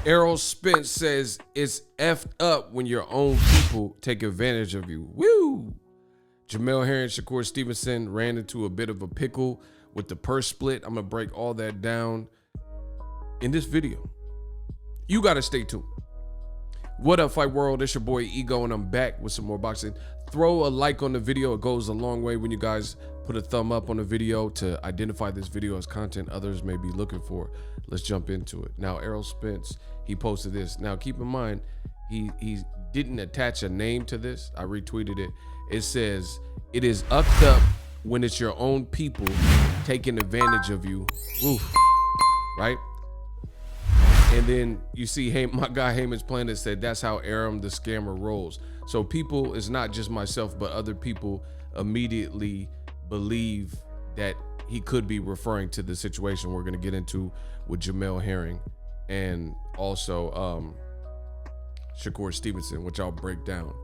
Errol Spence says it's effed up when your own people take advantage of you. Woo! Jamel Herring, Shakur Stevenson ran into a bit of a pickle with the purse split. I'm going to break all that down in this video. You got to stay tuned. What up, Fight World? It's your boy Ego, and I'm back with some more boxing. Throw a like on the video. It goes a long way when you guys put a thumb up on the video to identify this video as content others may be looking for. Let's jump into it. Now, Errol Spence, he posted this. Now, keep in mind, he didn't attach a name to this. I retweeted it. It says, it is upped up when it's your own people taking advantage of you. Oof. Right? And then you see, hey, my guy Heyman's Planet said that's how Aram the scammer rolls. So people, it's not just myself, but other people immediately believe that he could be referring to the situation we're going to get into with Jamel Herring and also Shakur Stevenson, which I'll break down,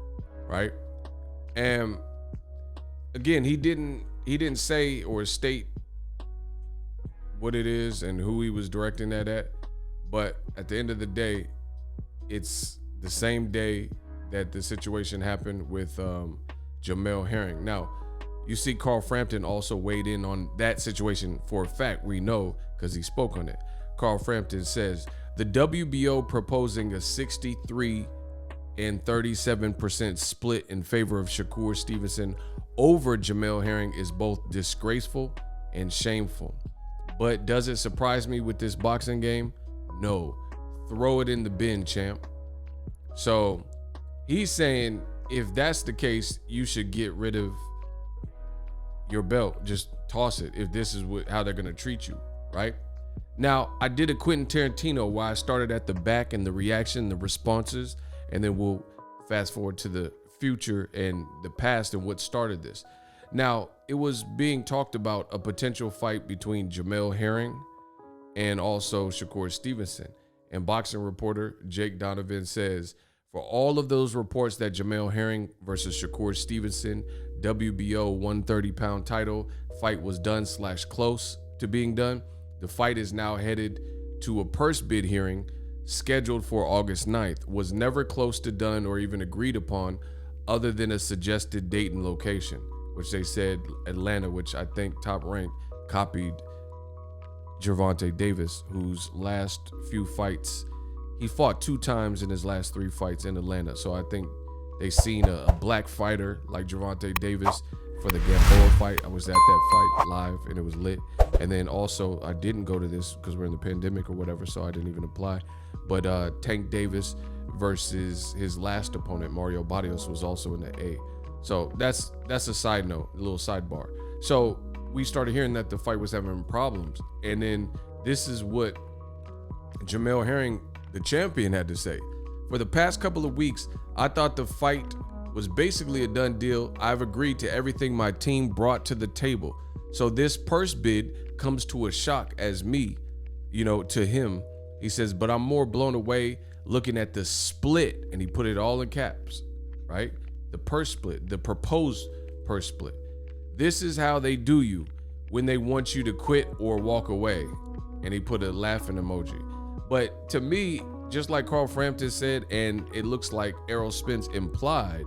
right? And again, he didn't say or state what it is and who he was directing that at. But at the end of the day, it's the same day that the situation happened with Jamel Herring. Now, you see Carl Frampton also weighed in on that situation for a fact. We know because he spoke on it. Carl Frampton says, the WBO proposing a 63 and 37% split in favor of Shakur Stevenson over Jamel Herring is both disgraceful and shameful. But does it surprise me with this boxing game? No. Throw it in the bin, champ. So he's saying if that's the case, you should get rid of your belt. Just toss it if this is how they're going to treat you, right? Now, I did a Quentin Tarantino where I started at the back and the reaction, the responses, and then we'll fast forward to the future and the past and what started this. Now, it was being talked about a potential fight between Jamel Herring and also Shakur Stevenson. And boxing reporter Jake Donovan says, for all of those reports that Jamel Herring versus Shakur Stevenson WBO 130-pound title fight was done / close to being done, the fight is now headed to a purse bid hearing scheduled for August 9th, was never close to done or even agreed upon other than a suggested date and location, which they said Atlanta, which I think Top Rank copied Gervonta Davis, whose last few fights, he fought 2 times in his last 3 fights in Atlanta. So I think they seen a black fighter like Gervonta Davis for the Gamboa fight. I was at that fight live and it was lit. And then also I didn't go to this because we're in the pandemic or whatever, so I didn't even apply. But Tank Davis versus his last opponent, Mario Barrios, was also in the A. So that's a side note, a little sidebar. So we started hearing that the fight was having problems. And then this is what Jamel Herring, the champion, had to say. For the past couple of weeks, I thought the fight was basically a done deal. I've agreed to everything my team brought to the table. So this purse bid comes to a shock as me, to him. He says, but I'm more blown away looking at the split, and he put it all in caps, right? The purse split, the proposed purse split. This is how they do you when they want you to quit or walk away. And he put a laughing emoji. But to me, just like Carl Frampton said, and it looks like Errol Spence implied,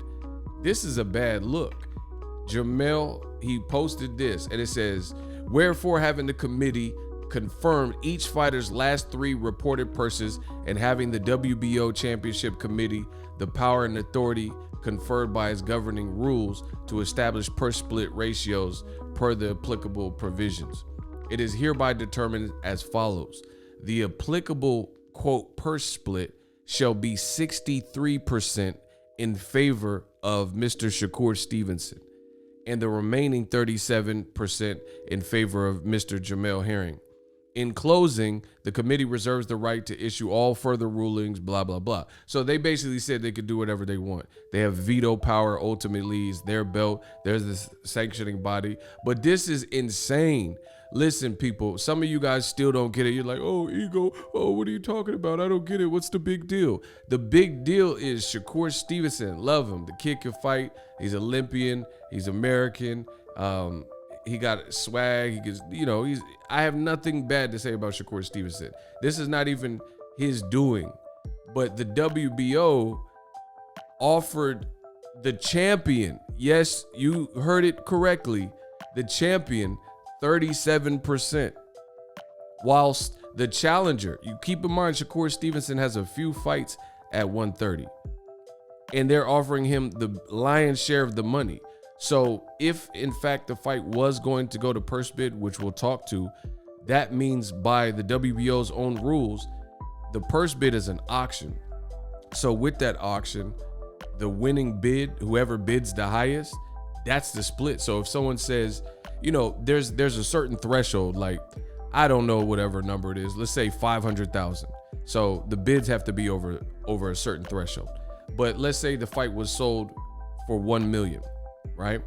this is a bad look. Jamel, he posted this, and it says, wherefore having the committee confirmed each fighter's last 3 reported purses and having the WBO Championship Committee the power and authority conferred by its governing rules to establish purse split ratios per the applicable provisions. It is hereby determined as follows. The applicable, quote, purse split shall be 63% in favor of Mr. Shakur Stevenson and the remaining 37% in favor of Mr. Jamel Herring. In closing, the committee reserves the right to issue all further rulings, blah, blah, blah. So they basically said they could do whatever they want. They have veto power, ultimately. It's their belt. There's this sanctioning body. But this is insane. Listen, people, some of you guys still don't get it. You're like, oh, Ego, oh, what are you talking about? I don't get it. What's the big deal? The big deal is Shakur Stevenson. Love him. The kid can fight. He's Olympian. He's American. He got swag. He gets, I have nothing bad to say about Shakur Stevenson. This is not even his doing. But the WBO offered the champion, yes, you heard it correctly, the champion 37%. Whilst the challenger, you keep in mind Shakur Stevenson has a few fights at 130. And they're offering him the lion's share of the money. So if in fact the fight was going to go to purse bid, which we'll talk to, that means by the WBO's own rules, the purse bid is an auction. So with that auction, the winning bid, whoever bids the highest, that's the split. So if someone says, you know, there's a certain threshold, like, I don't know, whatever number it is, let's say 500,000. So the bids have to be over a certain threshold. But let's say the fight was sold for 1 million, right?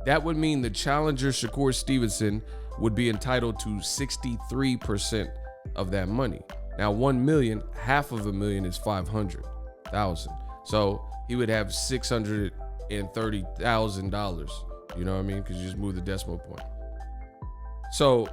That would mean the challenger, Shakur Stevenson, would be entitled to 63% of that money. Now, 1 million, half of a million is 500,000. So he would have $630,000. You know what I mean? Because you just move the decimal point. So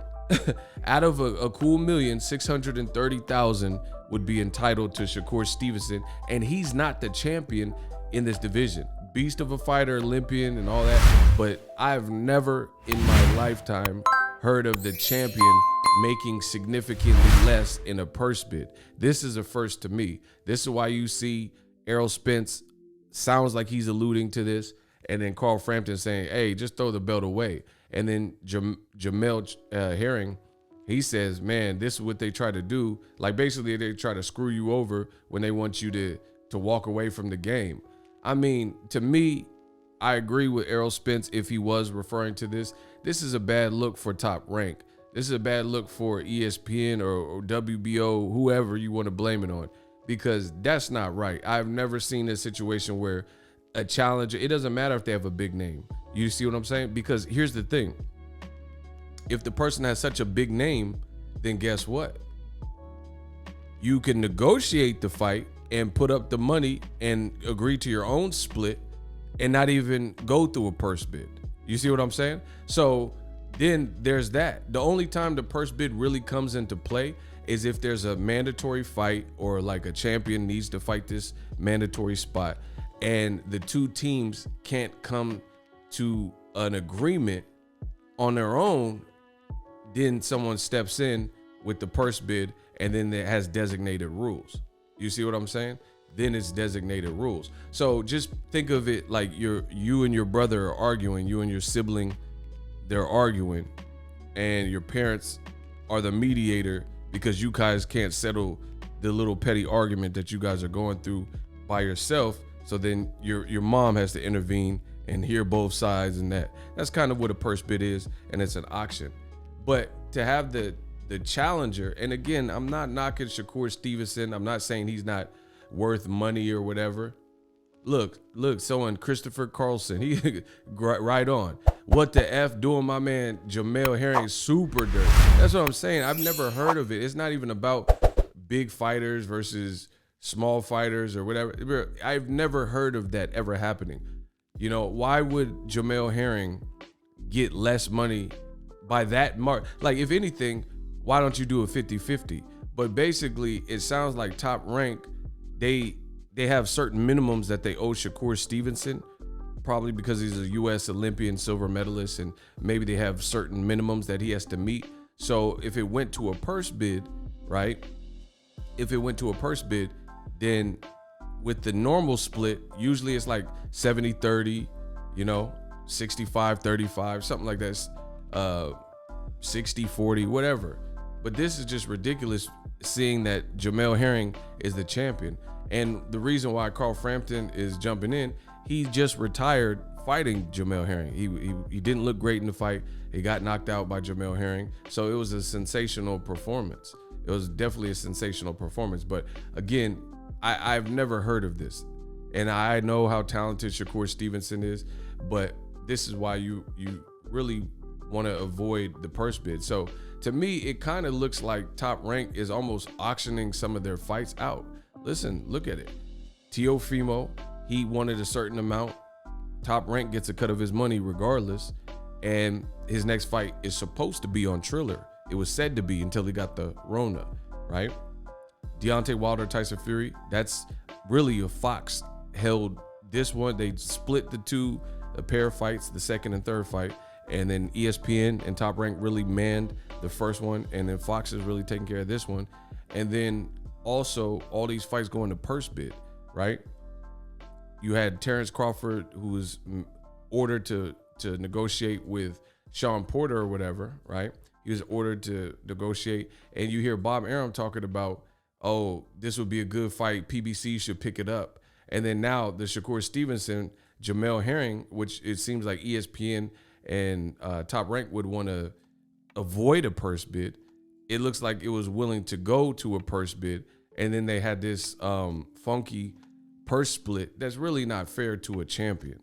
out of a cool million, 630,000 would be entitled to Shakur Stevenson, and he's not the champion in this division. Beast of a fighter, Olympian, and all that. But I've never in my lifetime heard of the champion making significantly less in a purse bid. This is a first to me. This is why you see Errol Spence sounds like he's alluding to this, and then Carl Frampton saying, hey, just throw the belt away. And then Jamel Herring, he says, man, this is what they try to do. Like, basically, they try to screw you over when they want you to walk away from the game. I mean, to me, I agree with Errol Spence if he was referring to this. This is a bad look for Top Rank. This is a bad look for ESPN or WBO, whoever you want to blame it on, because that's not right. I've never seen a situation where a challenger, it doesn't matter if they have a big name. You see what I'm saying? Because here's the thing. If the person has such a big name, then guess what? You can negotiate the fight and put up the money and agree to your own split and not even go through a purse bid. You see what I'm saying? So then there's that. The only time the purse bid really comes into play is if there's a mandatory fight or like a champion needs to fight this mandatory spot and the two teams can't come to an agreement on their own, then someone steps in with the purse bid and then it has designated rules. You see what I'm saying? Then it's designated rules. So just think of it like you and your brother are arguing, you and your sibling, they're arguing, and your parents are the mediator because you guys can't settle the little petty argument that you guys are going through by yourself. So then your mom has to intervene and hear both sides, and that's kind of what a purse bid is, and it's an auction. But to have the challenger, and again, I'm not knocking Shakur Stevenson. I'm not saying he's not worth money or whatever. Look, someone, Christopher Carlson, he right on. What the F doing my man Jamel Herring super dirt. That's what I'm saying. I've never heard of it. It's not even about big fighters versus small fighters or whatever. I've never heard of that ever happening. You know, why would Jamel Herring get less money by that mark? Like, if anything, why don't you do a 50-50? But basically, it sounds like Top Rank, they have certain minimums that they owe Shakur Stevenson, probably because he's a U.S. Olympian silver medalist, and maybe they have certain minimums that he has to meet. So if it went to a purse bid, right? If it went to a purse bid, then with the normal split, usually it's like 70-30, you know, 65-35, something like that, 60-40, whatever. But this is just ridiculous, seeing that Jamel Herring is the champion. And the reason why Carl Frampton is jumping in, he just retired fighting Jamel Herring. He didn't look great in the fight. He got knocked out by Jamel Herring. So it was a sensational performance. It was definitely a sensational performance. But again, I've never heard of this. And I know how talented Shakur Stevenson is, but this is why you really want to avoid the purse bid. So to me, it kind of looks like Top Rank is almost auctioning some of their fights out. Listen, look at it. Teofimo, he wanted a certain amount. Top Rank gets a cut of his money regardless. And his next fight is supposed to be on Triller. It was said to be until he got the Rona, right? Deontay Wilder, Tyson Fury, that's really a Fox held this one. They split the pair of fights, the second and third fight, and then ESPN and Top Rank really manned the first one, and then Fox is really taking care of this one. And then also all these fights going to purse bid, right? You had Terrence Crawford, who was ordered to negotiate with Sean Porter or whatever, right? He was ordered to negotiate, and you hear Bob Arum talking about, oh, this would be a good fight, PBC should pick it up. And then now the Shakur Stevenson, Jamel Herring, which it seems like ESPN and Top Rank would want to avoid a purse bid. It looks like it was willing to go to a purse bid, and then they had this funky purse split that's really not fair to a champion.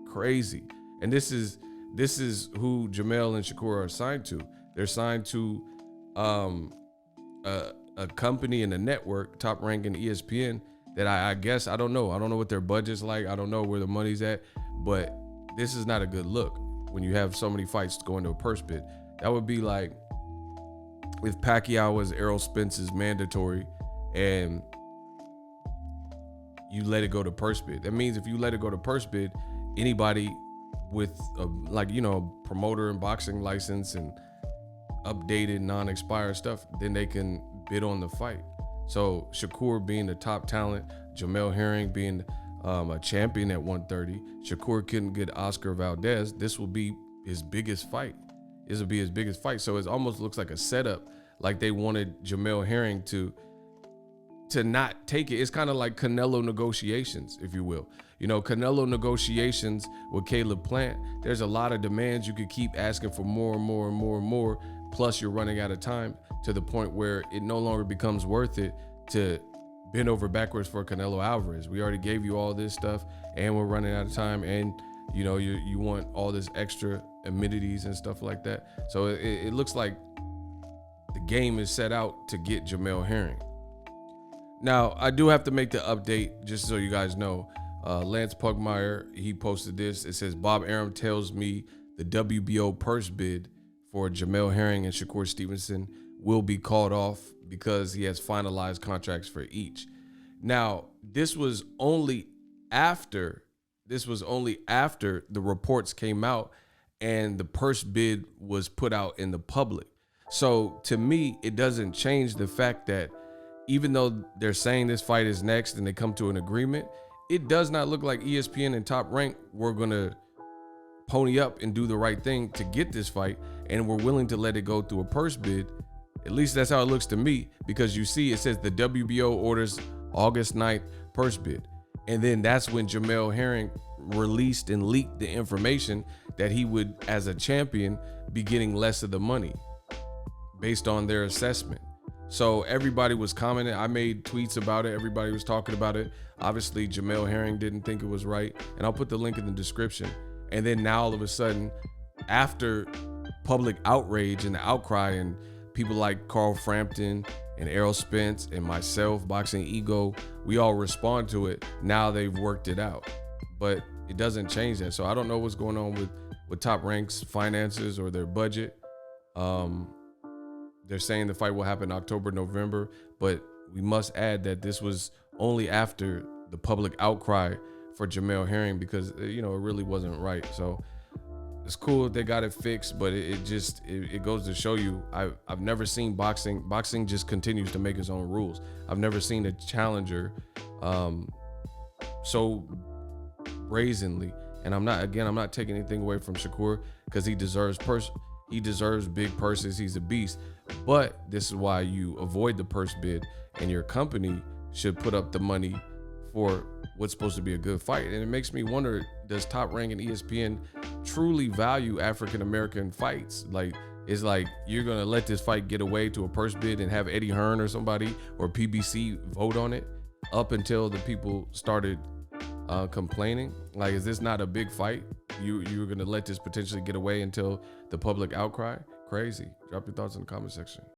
Crazy. And this is who Jamel and Shakur are signed to. They're signed to a company and a network, Top Rank and ESPN, that I guess, I don't know what their budget's like. I don't know where the money's at, but this is not a good look when you have so many fights going to a purse bid. That would be like if Pacquiao was Errol Spence's mandatory and you let it go to purse bid. That means if you let it go to purse bid, anybody with a promoter and boxing license and updated non-expired stuff, then they can bid on the fight. So Shakur being the top talent, Jamel Herring being a champion at 130, Shakur couldn't get Oscar Valdez. This will be his biggest fight. This will be his biggest fight. So it almost looks like a setup, like they wanted Jamel Herring to not take it. It's kind of like Canelo negotiations, if you will. You know, Canelo negotiations with Caleb Plant, there's a lot of demands. You could keep asking for more and more and more and more. Plus you're running out of time to the point where it no longer becomes worth it to bend over backwards for Canelo Alvarez. We already gave you all this stuff and we're running out of time, and you want all this extra amenities and stuff like that. So it looks like the game is set out to get Jamel Herring. Now, I do have to make the update just so you guys know. Lance Pugmire, he posted this. It says, Bob Arum tells me the WBO purse bid for Jamel Herring and Shakur Stevenson will be called off because he has finalized contracts for each. Now, this was only after the reports came out and the purse bid was put out in the public. So to me, it doesn't change the fact that even though they're saying this fight is next and they come to an agreement, it does not look like ESPN and Top Rank were going to pony up and do the right thing to get this fight, and we're willing to let it go through a purse bid. At least that's how it looks to me, because you see it says the WBO orders August 9th purse bid. And then that's when Jamel Herring released and leaked the information that he would, as a champion, be getting less of the money based on their assessment. So everybody was commenting. I made tweets about it. Everybody was talking about it. Obviously, Jamel Herring didn't think it was right. And I'll put the link in the description. And then now all of a sudden, after public outrage and the outcry, and people like Carl Frampton and Errol Spence and myself, Boxingego, we all respond to it. Now they've worked it out. But it doesn't change that. So I don't know what's going on with Top Rank's finances or their budget. They're saying the fight will happen October, November, but we must add that this was only after the public outcry for Jamel Herring, because it really wasn't right. So it's cool that they got it fixed, but it goes to show you, I've never seen boxing just continues to make its own rules. I've never seen a challenger so brazenly, and I'm not taking anything away from Shakur, because he deserves big purses. He's a beast. But this is why you avoid the purse bid, and your company should put up the money for what's supposed to be a good fight. And it makes me wonder, does Top Rank and ESPN truly value African-American fights? It's like you're going to let this fight get away to a purse bid and have Eddie Hearn or somebody or PBC vote on it up until the people started complaining? Like, is this not a big fight? You're going to let this potentially get away until the public outcry? Crazy. Drop your thoughts in the comment section.